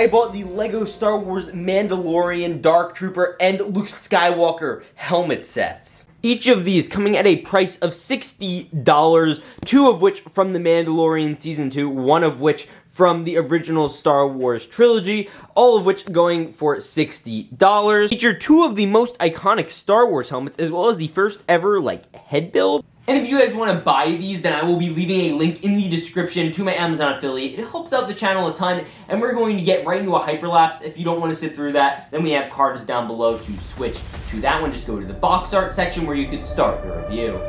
I bought the Lego Star Wars Mandalorian, Dark Trooper, and Luke Skywalker helmet sets. Each of these coming at a price of $60, 2 of which from the Mandalorian Season 2, 1 of which from the original Star Wars trilogy, all of which going for $60. Feature 2 of the most iconic Star Wars helmets, as well as the first ever, head build. And if you guys want to buy these, then I will be leaving a link in the description to my Amazon affiliate. It helps out the channel a ton, and we're going to get right into a hyperlapse. If you don't want to sit through that, then we have cards down below to switch to that one. Just go to the box art section where you could start the review.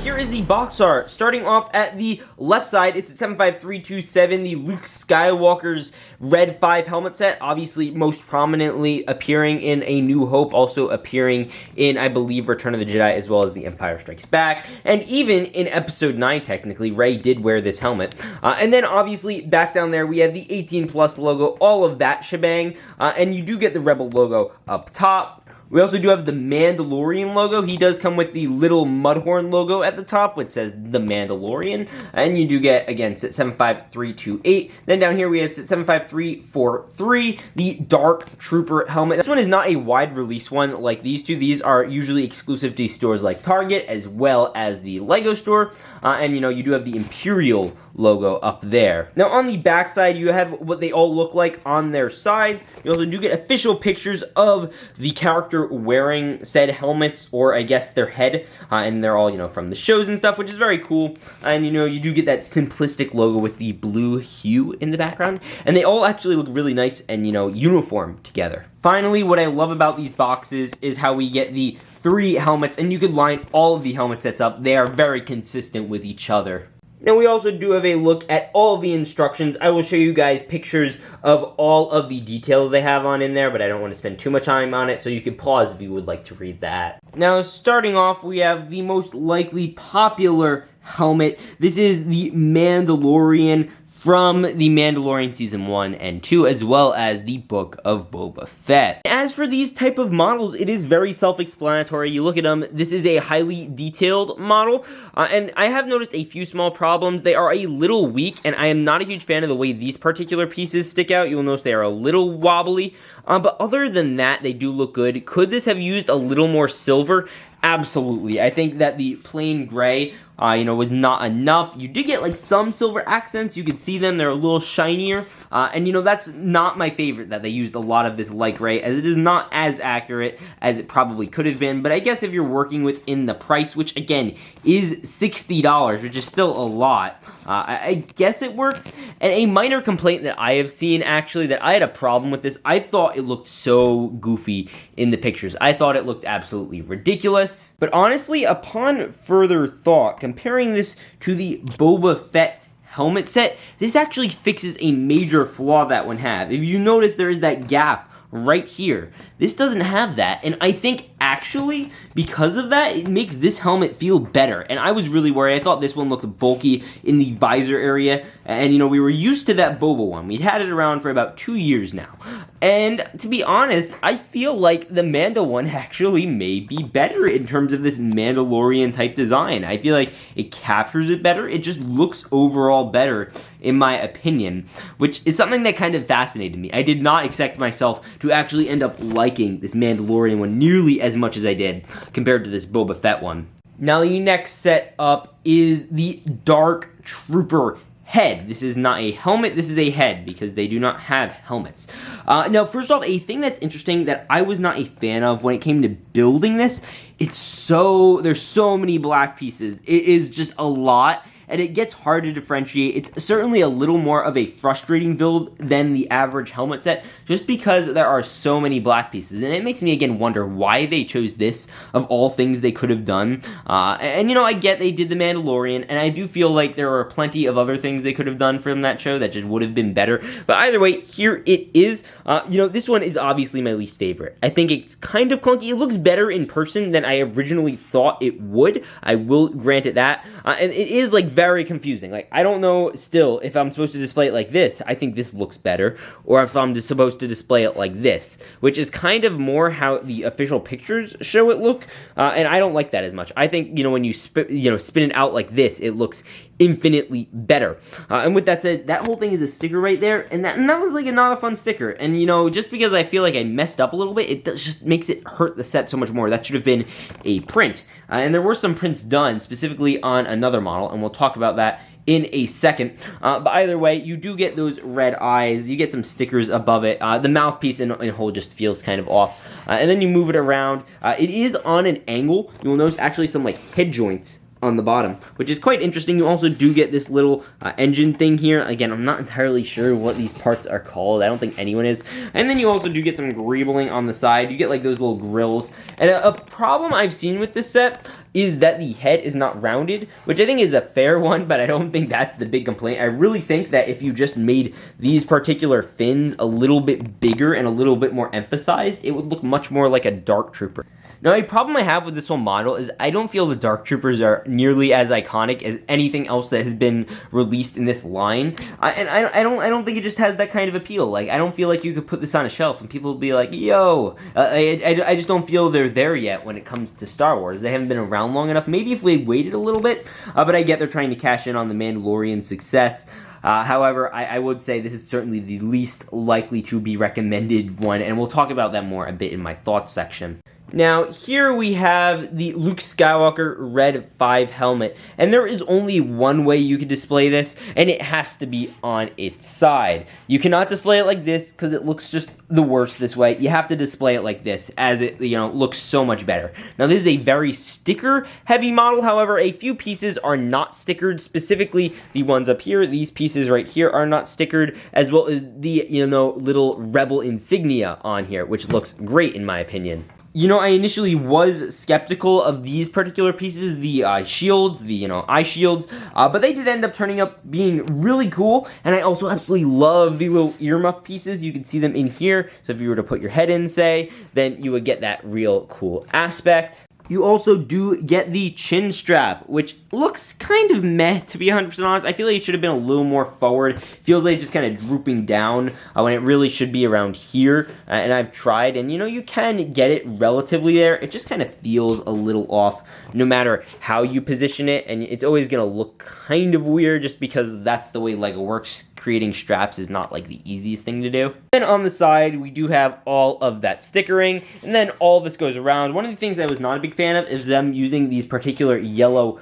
Here is the box art. Starting off at the left side, it's at 75327, the Luke Skywalker's Red 5 helmet set, obviously most prominently appearing in A New Hope, also appearing in, I believe, Return of the Jedi, as well as The Empire Strikes Back, and even in Episode 9, technically, Rey did wear this helmet. And then, obviously, back down there, we have the 18 Plus logo, all of that shebang, and you do get the Rebel logo up top. We also do have the Mandalorian logo. He does come with the little Mudhorn logo at the top, which says The Mandalorian. And you do get, again, set 75328. Then down here we have set 75343, the Dark Trooper helmet. This one is not a wide release one like these two. These are usually exclusive to stores like Target, as well as the Lego store. And, you know, you do have the Imperial logo up there. Now, on the back side, you have what they all look like on their sides. You also do get official pictures of the character after wearing said helmets, or I guess their head, and they're all, from the shows and stuff, which is very cool. And, you do get that simplistic logo with the blue hue in the background, and they all actually look really nice and, uniform together. Finally, what I love about these boxes is how we get the 3 helmets, and you could line all of the helmet sets up. They are very consistent with each other. Now, we also do have a look at all the instructions. I will show you guys pictures of all of the details they have on in there, but I don't want to spend too much time on it, so you can pause if you would like to read that. Now, starting off, we have the most likely popular helmet. This is the Mandalorian from the Mandalorian Season 1 and 2, as well as the Book of Boba Fett. As for these type of models, it is very self-explanatory. You look at them, this is a highly detailed model, and I have noticed a few small problems. They are a little weak, and I am not a huge fan of the way these particular pieces stick out. You'll notice they are a little wobbly, but other than that, they do look good. Could this have used a little more silver? Absolutely. I think that the plain gray, was not enough. You did get, some silver accents. You can see them. They're a little shinier. And, that's not my favorite, that they used a lot of this light gray, as it is not as accurate as it probably could have been. But I guess if you're working within the price, which, again, is $60, which is still a lot, I guess it works. And a minor complaint that I have seen, actually, that I had a problem with this, I thought it looked so goofy in the pictures. I thought it looked absolutely ridiculous. But honestly, upon further thought, comparing this to the Boba Fett helmet set, this actually fixes a major flaw that one had. If you notice, there is that gap right here. This doesn't have that, and I think actually because of that, it makes this helmet feel better. And I was really worried. I thought this one looked bulky in the visor area, and we were used to that Boba one. We'd had it around for about 2 years now, and to be honest, I feel like the Mando one actually may be better in terms of this Mandalorian type design. I feel like it captures it better. It just looks overall better, in my opinion, which is something that kind of fascinated me. I did not expect myself to actually end up liking this Mandalorian one nearly as much as I did compared to this Boba Fett one. Now, the next set up is the Dark Trooper head. This is not a helmet, this is a head, because they do not have helmets. Now, first off, a thing that's interesting that I was not a fan of when it came to building this, there's so many black pieces. It is just a lot, and it gets hard to differentiate. It's certainly a little more of a frustrating build than the average helmet set, just because there are so many black pieces, and it makes me again wonder why they chose this of all things they could have done. And I get they did the Mandalorian, and I do feel like there are plenty of other things they could have done from that show that just would have been better, but either way, here it is. This one is obviously my least favorite. I think it's kind of clunky. It looks better in person than I originally thought it would. I will grant it that, and it is very confusing. I don't know still if I'm supposed to display it like this. I think this looks better, or if I'm just supposed to display it like this, which is kind of more how the official pictures show it look, and I don't like that as much. I think, when you spin it out like this, it looks infinitely better. And with that said, that whole thing is a sticker right there, and that was not a fun sticker. And just because I feel like I messed up a little bit, it just makes it hurt the set so much more. That should have been a print. And there were some prints done specifically on another model, and we'll talk about that in a second. But either way, you do get those red eyes. You get some stickers above it. The mouthpiece in whole just feels kind of off. And then you move it around. It is on an angle. You will notice actually some head joints on the bottom, which is quite interesting. You also do get this little engine thing here. Again, I'm not entirely sure what these parts are called. I don't think anyone is. And then you also do get some greebling on the side. You get those little grills. And a problem I've seen with this set is that the head is not rounded, which I think is a fair one, but I don't think that's the big complaint. I really think that if you just made these particular fins a little bit bigger and a little bit more emphasized, it would look much more like a Dark Trooper. Now, a problem I have with this whole model is I don't feel the Dark Troopers are nearly as iconic as anything else that has been released in this line, and I don't think it just has that kind of appeal. I don't feel like you could put this on a shelf and people would be like, yo, I just don't feel they're there yet when it comes to Star Wars. They haven't been around long enough. Maybe if we waited a little bit, but I get they're trying to cash in on the Mandalorian success. However, I would say this is certainly the least likely to be recommended one, and we'll talk about that more a bit in my thoughts section. Now, here we have the Luke Skywalker Red 5 helmet, and there is only one way you can display this, and it has to be on its side. You cannot display it like this, because it looks just the worst this way. You have to display it like this, as it, looks so much better. Now, this is a very sticker-heavy model, however, a few pieces are not stickered, specifically the ones up here. These pieces right here are not stickered, as well as the, little Rebel insignia on here, which looks great in my opinion. I initially was skeptical of these particular pieces, the shields, the, eye shields, but they did end up turning up being really cool, and I also absolutely love the little earmuff pieces. You can see them in here, so if you were to put your head in, say, then you would get that real cool aspect. You also do get the chin strap, which looks kind of meh, to be 100% honest. I feel like it should have been a little more forward. Feels like it's just kind of drooping down when it really should be around here. And I've tried, and you can get it relatively there. It just kind of feels a little off, no matter how you position it. And it's always going to look kind of weird, just because that's the way LEGO works. Creating straps is not like the easiest thing to do. Then on the side, we do have all of that stickering, and then all this goes around. One of the things I was not a big fan of is them using these particular yellow,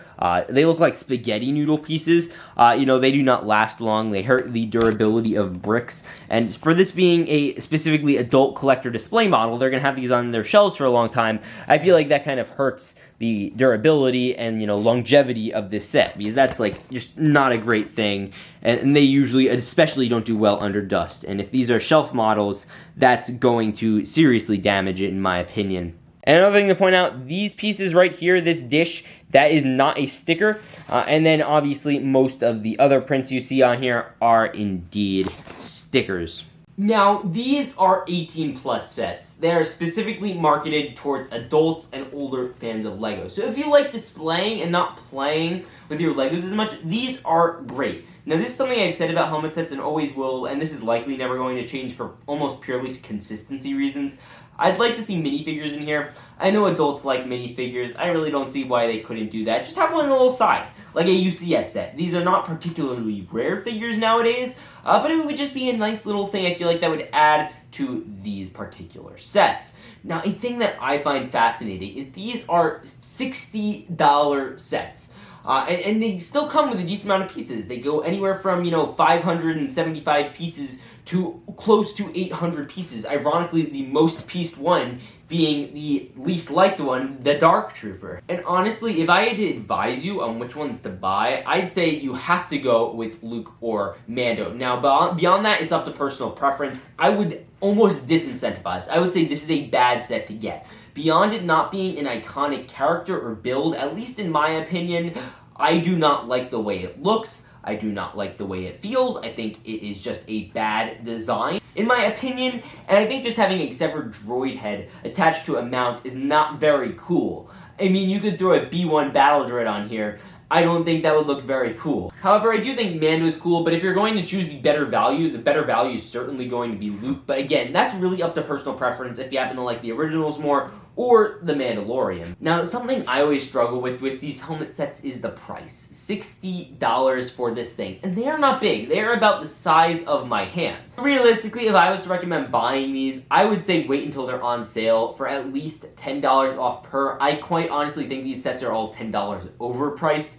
they look like spaghetti noodle pieces. They do not last long. They hurt the durability of bricks. And for this being a specifically adult collector display model, they're going to have these on their shelves for a long time. I feel like that kind of hurts the durability and longevity of this set, because that's like just not a great thing, and they usually especially don't do well under dust, and if these are shelf models, that's going to seriously damage it in my opinion. And another thing to point out, these pieces right here, this dish, that is not a sticker, and then obviously most of the other prints you see on here are indeed stickers. Now, these are 18 plus sets. They are specifically marketed towards adults and older fans of LEGO. So if you like displaying and not playing with your LEGOs as much, these are great. Now, this is something I've said about helmet sets and always will, and this is likely never going to change for almost purely consistency reasons. I'd like to see minifigures in here. I know adults like minifigures. I really don't see why they couldn't do that. Just have one on the little side, like a UCS set. These are not particularly rare figures nowadays, but it would just be a nice little thing I feel like that would add to these particular sets. Now, a thing that I find fascinating is these are $60 sets. And they still come with a decent amount of pieces. They go anywhere from, 575 pieces to close to 800 pieces. Ironically, the most pieced one being the least liked one, the Dark Trooper. And honestly, if I had to advise you on which ones to buy, I'd say you have to go with Luke or Mando. Now, beyond that, it's up to personal preference. I would almost disincentivize. I would say this is a bad set to get. Beyond it not being an iconic character or build, at least in my opinion, I do not like the way it looks. I do not like the way it feels. I think it is just a bad design, in my opinion, and I think just having a severed droid head attached to a mount is not very cool. I mean, you could throw a B-1 battle droid on here. I don't think that would look very cool. However, I do think Mando is cool, but if you're going to choose the better value is certainly going to be Luke. But again, that's really up to personal preference if you happen to like the originals more or the Mandalorian. Now, something I always struggle with these helmet sets is the price. $60 for this thing. And they are not big. They are about the size of my hand. Realistically, if I was to recommend buying these, I would say wait until they're on sale for at least $10 off per. I quite honestly think these sets are all $10 overpriced.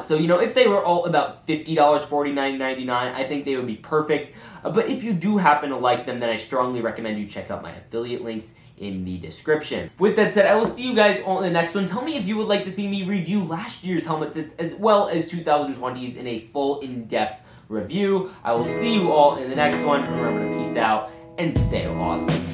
So, if they were all about $50, $49.99, I think they would be perfect. But if you do happen to like them, then I strongly recommend you check out my affiliate links in the description. With that said, I will see you guys all in the next one. Tell me if you would like to see me review last year's helmet sets as well as 2020's in a full in-depth review. I will see you all in the next one. Remember to peace out and stay awesome.